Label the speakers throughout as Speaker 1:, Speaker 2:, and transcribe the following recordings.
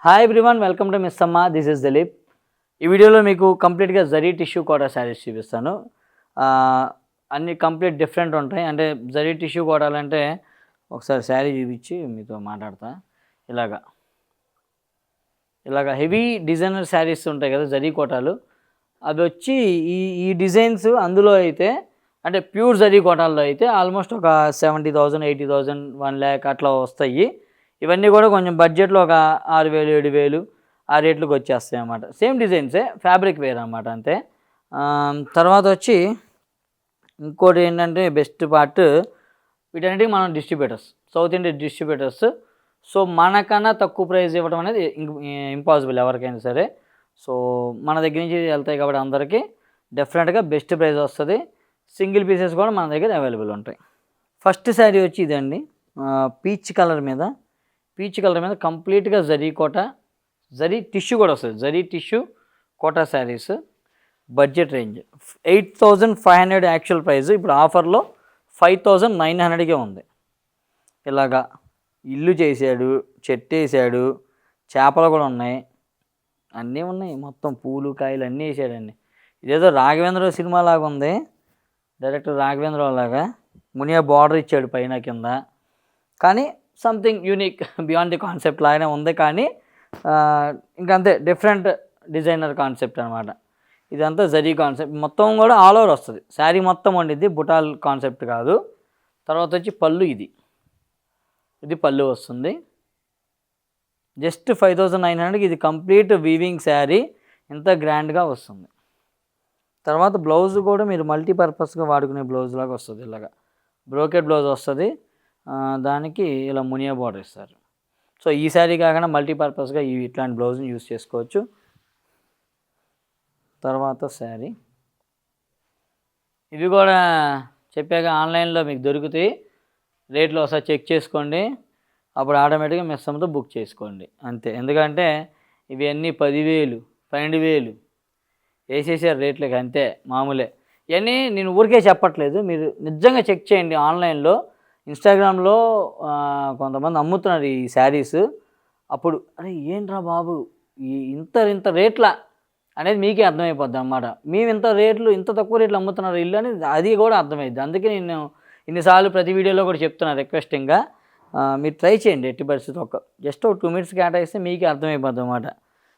Speaker 1: Hi everyone, welcome to miss Amma. This is Dileep. ఈ వీడియోలో మీకు కంప్లీట్గా జరీ టిష్యూ కోటా శారీస్ చూపిస్తాను. అన్నీ కంప్లీట్ డిఫరెంట్ ఉంటాయి. అంటే జరీ టిష్యూ కోటాలంటే ఒకసారి శారీ చూపించి మీతో మాట్లాడతా. ఇలాగా హెవీ డిజైనర్ శారీస్ ఉంటాయి కదా జరీ కోటాలు, అవి వచ్చి ఈ డిజైన్స్ అందులో అయితే అంటే ప్యూర్ జరీ కోటాల్లో అయితే ఆల్మోస్ట్ ఒక 70,000, 80,000, 1 lakh అట్లా వస్తాయి. ఇవన్నీ కూడా కొంచెం బడ్జెట్లో ఒక 6,000, 7,000 ఆ రేట్లకు వచ్చేస్తాయి అన్నమాట. సేమ్ డిజైన్సే, ఫ్యాబ్రిక్ వేర్ అన్నమాట అంతే. తర్వాత వచ్చి ఇంకోటి ఏంటంటే బెస్ట్ పార్ట్, వీటన్నిటికీ మనం distributors, south India distributors. So మనకన్నా తక్కువ ప్రైస్ ఇవ్వడం అనేది ఇంపాసిబుల్ ఎవరికైనా సరే. సో మన దగ్గర నుంచి వెళ్తాయి కాబట్టి అందరికీ డెఫినెట్గా బెస్ట్ ప్రైస్ వస్తుంది. సింగిల్ పీసెస్ కూడా మన దగ్గర అవైలబుల్ ఉంటాయి. ఫస్ట్ శారీ వచ్చి ఇదండి, పీచ్ కలర్ మీద కంప్లీట్గా జరీ కోటా, జరీ టిష్యూ కూడా వస్తుంది. Zari tissue Kota saris. Budget range 8,500 actual price, ఇప్పుడు ఆఫర్లో 5,900కే ఉంది. ఇలాగా ఇల్లు చేశాడు, చెట్టు వేసాడు, చేపలు కూడా ఉన్నాయి, అన్నీ ఉన్నాయి. మొత్తం పూలు కాయలు అన్నీ వేసాడండి. ఇదేదో రాఘవేంద్ర సినిమా లాగా ఉంది, డైరెక్టర్ రాఘవేంద్ర లాగా. మునియా బార్డర్ ఇచ్చాడు పైన కింద, కానీ something unique beyond the concept లాగానే ఉంది. కానీ ఇంకంతే డిఫరెంట్ డిజైనర్ కాన్సెప్ట్ అనమాట. ఇదంతా జరీ కాన్సెప్ట్, మొత్తం కూడా ఆల్ ఓవర్ వస్తుంది. శారీ మొత్తం వండిద్ది, బుటాల్ కాన్సెప్ట్ కాదు. తర్వాత వచ్చి పళ్ళు, ఇది పళ్ళు వస్తుంది. జస్ట్ 5,900కి ఇది కంప్లీట్ వీవింగ్ శారీ, ఇంత గ్రాండ్గా వస్తుంది. తర్వాత బ్లౌజ్ కూడా మీరు మల్టీపర్పస్గా వాడుకునే బ్లౌజ్ లాగా వస్తుంది. ఇలాగా బ్రోకెట్ బ్లౌజ్ వస్తుంది, దానికి ఇలా మునియా బార్డర్ ఇస్తారు. సో ఈ శారీ కాకుండా మల్టీపర్పస్గా ఇట్లాంటి బ్లౌజ్ని యూజ్ చేసుకోవచ్చు. తర్వాత శారీ, ఇవి కూడా చెప్పాక ఆన్లైన్లో మీకు దొరుకుతాయి. రేట్లు ఒకసారి చెక్ చేసుకోండి, అప్పుడు ఆటోమేటిక్గా మిస్ అమ్మతో బుక్ చేసుకోండి అంతే. ఎందుకంటే ఇవి అన్నీ 10,000, 12,000 వేసేసారు రేట్లకి, అంతే మామూలే. ఇవన్నీ నేను ఊరికే చెప్పట్లేదు, మీరు నిజంగా చెక్ చేయండి. ఆన్లైన్లో ఇన్స్టాగ్రామ్లో కొంతమంది అమ్ముతున్నారు ఈ శారీస్. అప్పుడు అరే ఏంట్రా బాబు ఇంత రేట్ల అనేది మీకే అర్థమైపోద్ది అన్నమాట. మేము ఇంత తక్కువ రేట్లు అమ్ముతున్నారు ఇల్లు అని, అది కూడా అర్థమైద్ది. అందుకే నేను ఇన్నిసార్లు ప్రతి వీడియోలో కూడా చెప్తున్నా రిక్వెస్టింగ్గా, మీరు ట్రై చేయండి ఎట్టి పరిస్థితి. జస్ట్ ఒక 2 minutes కేటాయిస్తే మీకే అర్థమైపోద్ది అన్నమాట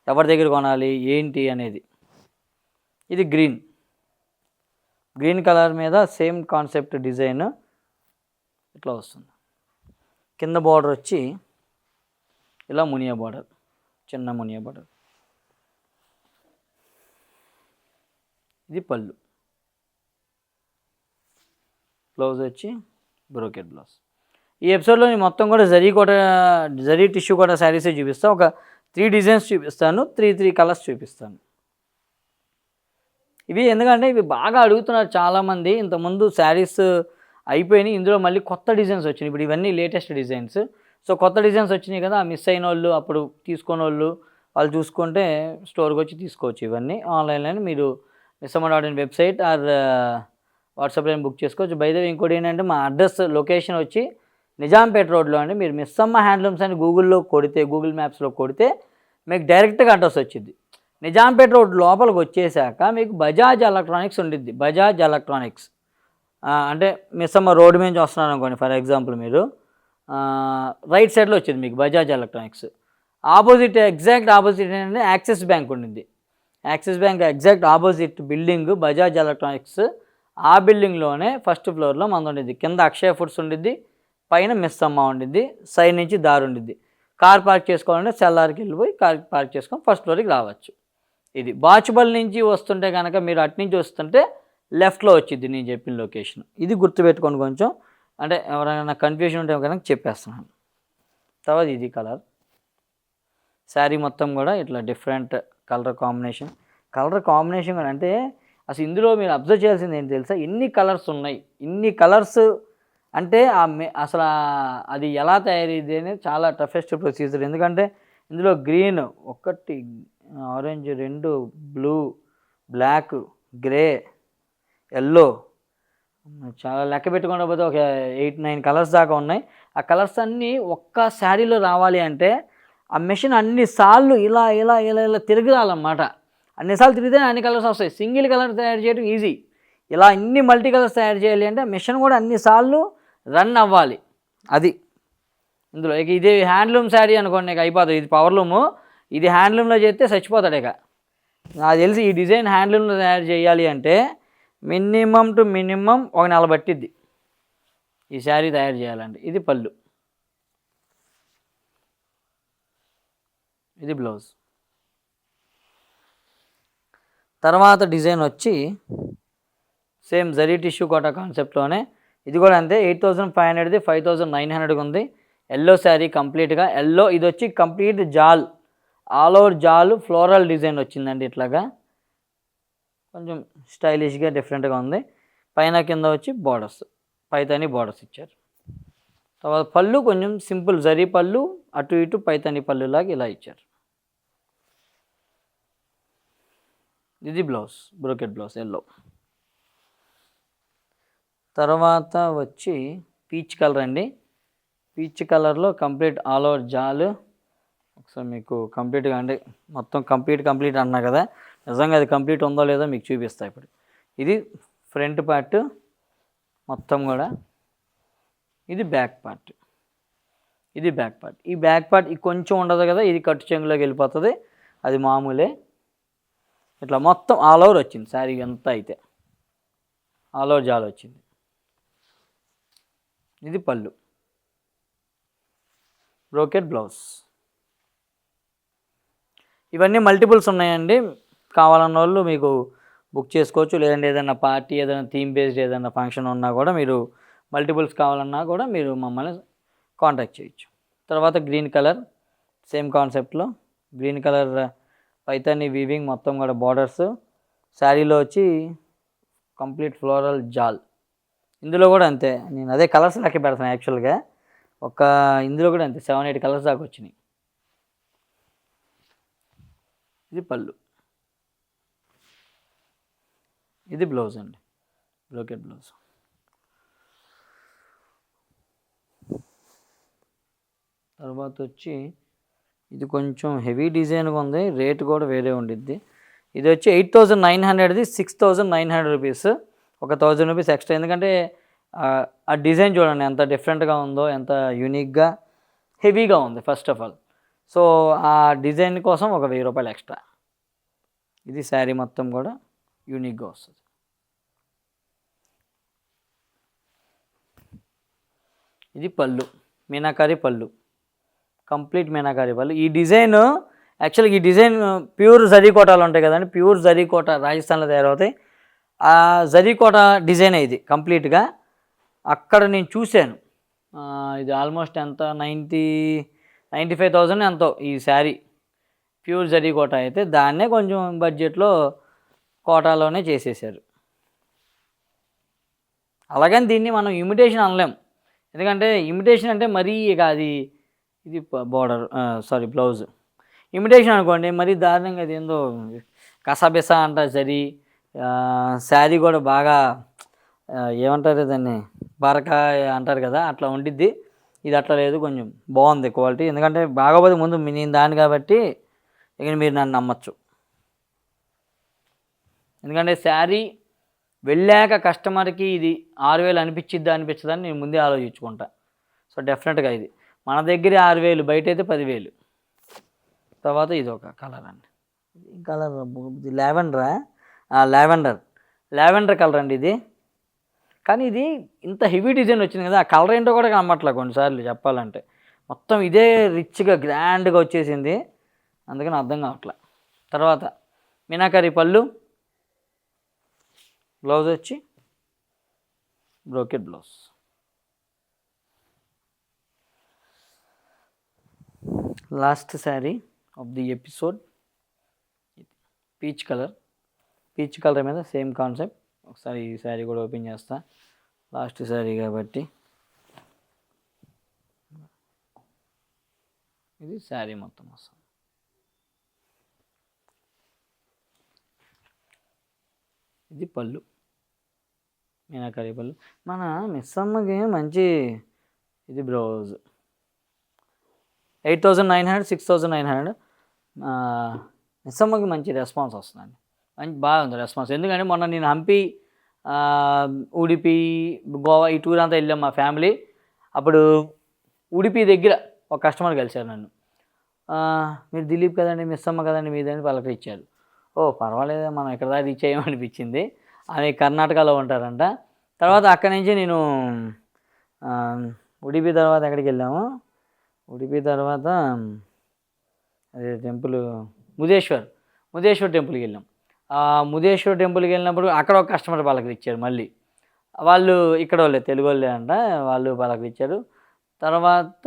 Speaker 1: ఎవరి దగ్గర కొనాలి ఏంటి అనేది. ఇది గ్రీన్ కలర్ మీద సేమ్ కాన్సెప్ట్ డిజైన్ ఇట్లా వస్తుంది. కింద బార్డర్ వచ్చి ఇలా మునియా బార్డర్, చిన్న మునియా బార్డర్. ఇది పళ్ళు, బ్లౌజ్ వచ్చి బ్రోకెట్ బ్లౌజ్. ఈ ఎపిసోడ్లో నేను మొత్తం కూడా జరీ టిష్యూ కోటా శారీసే చూపిస్తాను. ఒక 3 డిజైన్స్ చూపిస్తాను, 3 కలర్స్ చూపిస్తాను. ఇవి ఎందుకంటే ఇవి బాగా అడుగుతున్నారు చాలామంది. ఇంతకుముందు శారీస్ అయిపోయినాయి, ఇందులో మళ్ళీ కొత్త డిజైన్స్ వచ్చినాయి. ఇప్పుడు ఇవన్నీ లేటెస్ట్ డిజైన్స్. సో కొత్త డిజైన్స్ వచ్చినాయి కదా, మిస్ అయిన వాళ్ళు, అప్పుడు తీసుకున్న వాళ్ళు చూసుకుంటే స్టోర్కి వచ్చి తీసుకోవచ్చు. ఇవన్నీ ఆన్లైన్లో మీరు missamma.in వెబ్సైట్ ఆర్ వాట్సాప్లో బుక్ చేసుకోవచ్చు. బై ద వే ఇంకోటి ఏంటంటే మా అడ్రస్ లొకేషన్ వచ్చి నిజాంపేట రోడ్లో అండి. మీరు మిస్సమ్మ హ్యాండ్లూమ్స్ అని గూగుల్ మ్యాప్స్లో కొడితే మీకు డైరెక్ట్గా అడ్రస్ వచ్చింది. నిజాంపేట రోడ్ లోపలికి వచ్చేసాక మీకు బజాజ్ ఎలక్ట్రానిక్స్ ఉండిద్ది. బజాజ్ ఎలక్ట్రానిక్స్ అంటే మిస్సమ్మ రోడ్డు మీద వస్తున్నారు అనుకోండి, ఫర్ ఎగ్జాంపుల్ మీరు రైట్ సైడ్లో వచ్చింది మీకు బజాజ్ ఎలక్ట్రానిక్స్. ఎగ్జాక్ట్ ఆపోజిట్ ఏంటంటే యాక్సిస్ బ్యాంక్ ఉండింది. Axis bank exact opposite building Bajaj electronics. ఆ బిల్డింగ్లోనే ఫస్ట్ ఫ్లోర్లో మనది ఉండిద్ది. కింద అక్షయ ఫుడ్స్ ఉండిద్ది, పైన మిస్సమ్మ ఉండిద్ది, సైడ్ నుంచి దారి ఉండిద్ది. కార్ పార్క్ చేసుకోవాలంటే సెల్లార్కి వెళ్ళిపోయి కార్ పార్క్ చేసుకొని ఫస్ట్ ఫ్లోర్కి రావచ్చు. ఇది బాచుబల్ నుంచి వస్తుంటే కనుక మీరు అటు నుంచి వస్తుంటే లెఫ్ట్లో వచ్చింది నేను చెప్పిన లొకేషన్. ఇది గుర్తుపెట్టుకోండి కొంచెం, అంటే ఎవరైనా కన్ఫ్యూజన్ ఉంటే కనుక చెప్పేస్తున్నాను. తర్వాత ఇది కలర్, శారీ మొత్తం కూడా ఇట్లా డిఫరెంట్ కలర్ కాంబినేషన్ కూడా. అంటే అసలు ఇందులో మీరు అబ్జర్వ్ చేయాల్సింది ఏంటి తెలుసా, ఇన్ని కలర్స్ ఉన్నాయి. ఇన్ని కలర్స్ అంటే అసలు అది ఎలా తయారైంది అనేది చాలా టఫెస్ట్ ప్రొసీజర్. ఎందుకంటే ఇందులో గ్రీన్ ఒకటి, orange 2, blue, black, grey, yellow, చాలా లెక్క పెట్టుకుంటూ పోతే ఒక 8-9 కలర్స్ దాకా ఉన్నాయి. ఆ కలర్స్ అన్నీ ఒక్క శారీలో రావాలి అంటే ఆ మెషిన్ అన్నిసార్లు ఇలా ఇలా ఇలా ఇలా తిరగాలన్నమాట. అన్నిసార్లు తిరిగితే అన్ని కలర్స్ వస్తాయి. సింగిల్ కలర్ తయారు చేయడం ఈజీ. ఇలా ఇన్ని మల్టీ కలర్స్ తయారు చేయాలి అంటే మిషన్ కూడా అన్నిసార్లు రన్ అవ్వాలి. అది ఇందులో ఇక ఇది హ్యాండ్లూమ్ శారీ అనుకోండి, ఇక అయిపోతుంది. ఇది పవర్లూము, ఇది హ్యాండ్లూమ్లో చేస్తే చచ్చిపోతాడు. ఇక నాకు తెలిసి ఈ డిజైన్ హ్యాండ్లూమ్లో తయారు చేయాలి అంటే మినిమం టు మినిమం ఒక నెల పట్టిద్ది ఈ శారీ తయారు చేయాలంటే. ఇది పళ్ళు, ఇది బ్లౌజ్. తర్వాత డిజైన్ వచ్చి సేమ్ జరీ టిష్యూ కోటా కాన్సెప్ట్లోనే ఇది కూడా అంతే. 8500ది 5900కి ఉంది. ఎల్లో శారీ కంప్లీట్గా ఎల్లో. ఇది వచ్చి కంప్లీట్ జాల్, ఆల్ ఓవర్ జాల్ ఫ్లోరల్ డిజైన్ వచ్చిందండి. ఇట్లాగా కొంచెం స్టైలిష్గా డిఫరెంట్గా ఉంది. పైన కింద వచ్చి బార్డర్స్, పైతాని బార్డర్స్ ఇచ్చారు. తర్వాత పళ్ళు కొంచెం సింపుల్ జరీ పళ్ళు, అటు ఇటు పైతాని పళ్ళులాగా ఇలా ఇచ్చారు. ఇది బ్లౌజ్, బ్రోకెట్ బ్లౌజ్ ఎల్లో. తర్వాత వచ్చి పీచ్ కలర్ అండి. పీచ్ కలర్లో కంప్లీట్ ఆల్ ఓవర్ జాల్. ఒకసారి మీకు కంప్లీట్గా అంటే మొత్తం కంప్లీట్ అన్నా కదా, నిజంగా అది కంప్లీట్ ఉందో లేదో మీకు చూపిస్తాయి ఇప్పుడు. ఇది ఫ్రంట్ పార్ట్ మొత్తం కూడా, ఇది బ్యాక్ పార్ట్, ఇది బ్యాక్ పార్ట్. ఈ బ్యాక్ పార్ట్ కొంచెం ఉండదు కదా, ఇది కట్టు చెంగులోకి వెళ్ళిపోతుంది, అది మామూలే. ఇట్లా మొత్తం ఆల్ ఓవర్ వచ్చింది శారీ అంతా. అయితే ఆల్ ఓవర్ జాల్ వచ్చింది. ఇది పళ్ళు, బ్రోకెట్ బ్లౌజ్. ఇవన్నీ మల్టిపుల్స్ ఉన్నాయండి. కావాలన్న వాళ్ళు మీకు బుక్ చేసుకోవచ్చు. లేదంటే ఏదైనా పార్టీ, ఏదైనా థీమ్ బేస్డ్ ఏదైనా ఫంక్షన్ ఉన్నా కూడా మీరు మల్టిపుల్స్ కావాలన్నా కూడా మీరు మమ్మల్ని కాంటాక్ట్ చేయొచ్చు. తర్వాత గ్రీన్ కలర్ సేమ్ కాన్సెప్ట్లో గ్రీన్ కలర్ పైతాని వీవింగ్ మొత్తం కూడా బార్డర్స్. శారీలో వచ్చి కంప్లీట్ ఫ్లోరల్ జాల్. ఇందులో కూడా అంతే, నేను అదే కలర్స్ లెక్క పెడతాను యాక్చువల్గా. ఇందులో కూడా అంతే 7-8 కలర్స్ దాకా వచ్చినాయి. ఇది పళ్ళు, ఇది బ్లౌజ్ అండి, బ్రోకెట్ బ్లౌజ్. తర్వాత వచ్చి ఇది కొంచెం హెవీ డిజైన్గా ఉంది, రేట్ కూడా వేరే ఉండిద్ది. ఇది వచ్చి 8900ది 6900 రూపీస్, ఒక 1000 రూపీస్ ఎక్స్ట్రా. ఎందుకంటే ఆ డిజైన్ చూడండి ఎంత డిఫరెంట్గా ఉందో, ఎంత యూనిక్గా హెవీగా ఉంది ఫస్ట్ ఆఫ్ ఆల్. సో ఆ డిజైన్ కోసం ఒక 1000 రూపాయలు ఎక్స్ట్రా. ఇది శారీ మొత్తం కూడా యూనిక్గా వస్తుంది. ఇది పళ్ళు, మీనాకారి పళ్ళు, కంప్లీట్ మీనాకారి పళ్ళు. ఈ డిజైన్ యాక్చువల్గా ఈ డిజైన్ ప్యూర్ జరీకోటాలు ఉంటాయి కదండి, ప్యూర్ జరీకోట రాజస్థాన్లో తయారవుతాయి. ఆ జరీకోట డిజైన్ ఇది కంప్లీట్గా. అక్కడ నేను చూశాను. ఇది ఆల్మోస్ట్ ఎంత 95,000 ఎంతో ఈ శారీ, ప్యూర్ జరీకోట. అయితే దాన్నే కొంచెం బడ్జెట్లో కోటాలోనే చేసేసారు. అలాగని దీన్ని మనం ఇమిటేషన్ అనలేం, ఎందుకంటే ఇమిటేషన్ అంటే మరీ ఇక అది ఇది బార్డర్ బ్లౌజ్. ఇమిటేషన్ అనుకోండి మరీ దారుణంగా, అది ఏందో కసాబిసా అంటారు జరీ. శారీ కూడా బాగా ఏమంటారు దాన్ని, బరక అంటారు కదా, అట్లా ఉండిద్ది. ఇది అట్లా లేదు, కొంచెం బాగుంది క్వాలిటీ. ఎందుకంటే బాగోపోతే ముందు నేను దాన్ని కాబట్టి ఇక మీరు నన్ను నమ్మచ్చు. ఎందుకంటే శారీ వెళ్ళాక కస్టమర్కి ఇది 6000 అనిపించదని నేను ముందే ఆలోచించుకుంటా. సో డెఫినెట్గా ఇది మన దగ్గర 6000, బయట అయితే 10,000. తర్వాత ఇది ఒక కలర్ అండి, కలర్ లావెండర్ కలర్ అండి ఇది. కానీ ఇది ఇంత హెవీ డిజైన్ వచ్చింది కదా, ఆ కలర్ ఏంటో కూడా కనబట్లే కొన్నిసార్లు చెప్పాలంటే. మొత్తం ఇదే రిచ్గా గ్రాండ్గా వచ్చేసింది, అందుకని అర్థం కావట్లే. తర్వాత మీనాకరి పళ్ళు, బ్లౌజ్ వచ్చి brocade blouse. Last sari of the episode peach colour మీద సేమ్ కాన్సెప్ట్. ఒకసారి ఈ శారీ కూడా ఓపెన్ చేస్తా, లాస్ట్ శారీ కాబట్టి. ఇది శారీ మొత్తం వస్తుంది. ఇది పళ్ళు, మీనాకరి పళ్ళు. మన మిస్సమ్మకి మంచి ఇది బ్లౌజ్. 8,900 6,900 మిస్సమ్మకి మంచి రెస్పాన్స్ వస్తుందండి. బాగుంది రెస్పాన్స్. ఎందుకంటే మొన్న నేను హంపి, ఉడిపి, గోవా ఈ టూర్ అంతా వెళ్ళాం మా ఫ్యామిలీ. అప్పుడు ఉడిపి దగ్గర ఒక కస్టమర్ కలిశారు నన్ను. మీరు దిలీప్ కదండి, మిస్సమ్మ కదండి మీదని పలకరించారు. ఓ పర్వాలేదు, మనం ఇక్కడ దాకా రీచ్ అయ్యామనిపించింది. ఆమె కర్ణాటకలో ఉంటారంట. తర్వాత అక్కడి నుంచి నేను ఉడిపి తర్వాత ఎక్కడికి వెళ్ళాము, ఉడిపి తర్వాత అదే టెంపుల్ ముదేశ్వర్ టెంపుల్కి వెళ్ళాం. ముదేశ్వర్ టెంపుల్కి వెళ్ళినప్పుడు అక్కడ ఒక కస్టమర్ పలకరించారు మళ్ళీ. వాళ్ళు ఇక్కడ వాళ్ళే, తెలుగు వాళ్ళే అంట. వాళ్ళు పలకరించారు. తర్వాత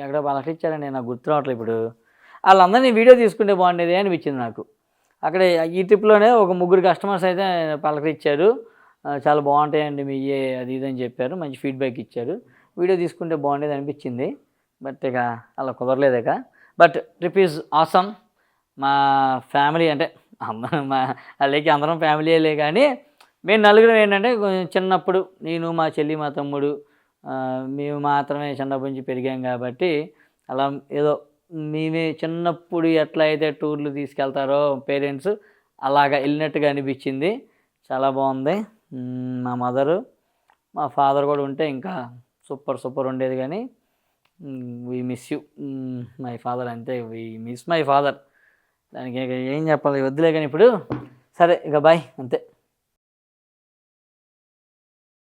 Speaker 1: ఎక్కడ పలకరించారండి, నాకు గుర్తు రావట్లేదు ఇప్పుడు. వాళ్ళందరినీ వీడియో తీసుకుంటే బాగుండేది అనిపించింది నాకు. అక్కడ ఈ ట్రిప్లోనే ఒక 3 కస్టమర్స్ అయితే పలకరించారు. చాలా బాగుంటాయండి మీ అది ఇది అని చెప్పారు. మంచి ఫీడ్బ్యాక్ ఇచ్చారు. వీడియో తీసుకుంటే బాగుండేది అనిపించింది. బట్ ఇక అలా కుదరలేదు ఇక. But trip is awesome. మా ఫ్యామిలీ అంటే మా వాళ్ళకి అందరం ఫ్యామిలీలే, కానీ మేము నలుగురం ఏంటంటే కొంచెం చిన్నప్పుడు నేను, మా చెల్లి, మా తమ్ముడు, మేము మాత్రమే చిన్నప్పటి నుంచి పెరిగాం కాబట్టి అలా ఏదో మేమే చిన్నప్పుడు ఎట్లా అయితే టూర్లు తీసుకెళ్తారో పేరెంట్స్ అలాగా వెళ్ళినట్టుగా అనిపించింది. చాలా బాగుంది. మా మదరు, మా ఫాదర్ కూడా ఉంటే ఇంకా సూపర్ ఉండేది. కానీ we miss you my father, అంతే. We miss my father. దానికి ఏం చెప్పాలి, వద్దులే. కానీ ఇప్పుడు సరే ఇక బాయ్, అంతే.